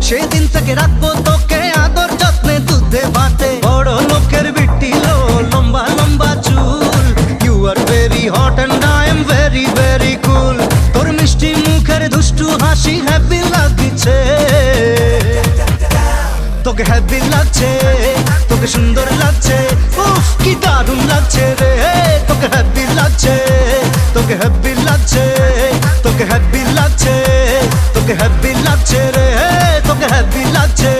সেদিন থেকে রাখবো তোকে আদর যত্নে দুধে ভাতে। বড় লোকের বিটি লো, লম্বা লম্বা চুল। You are very hot and I am very very cool. তোর মিষ্টি মুখের দুষ্টু হাসি হ্যাপি লাগছে, তোকে হ্যাপি লাগছে, তোকে সুন্দর লাগছে। উফ কি দারুণ লাগছে রে, তোকে হ্যাপি লাগছে, তোকে হ্যাপি লাগছে, তোকে হ্যাপি লাগছে, তোকে হ্যাপি লাগছে রে, তোকে হ্যাপি লাগছে।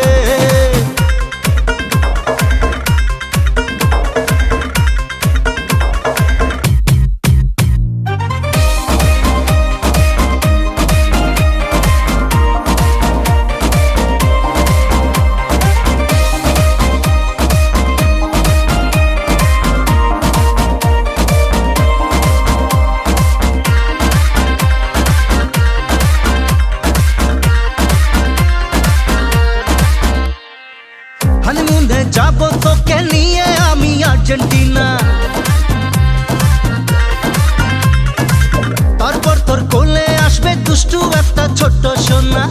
হানিমুনে যাবো তোকে নিয়ে আমি আর্জেন্টিনা, তারপর তোর কোলে আসবে দুষ্টু একটা ছোট্ট সোনা।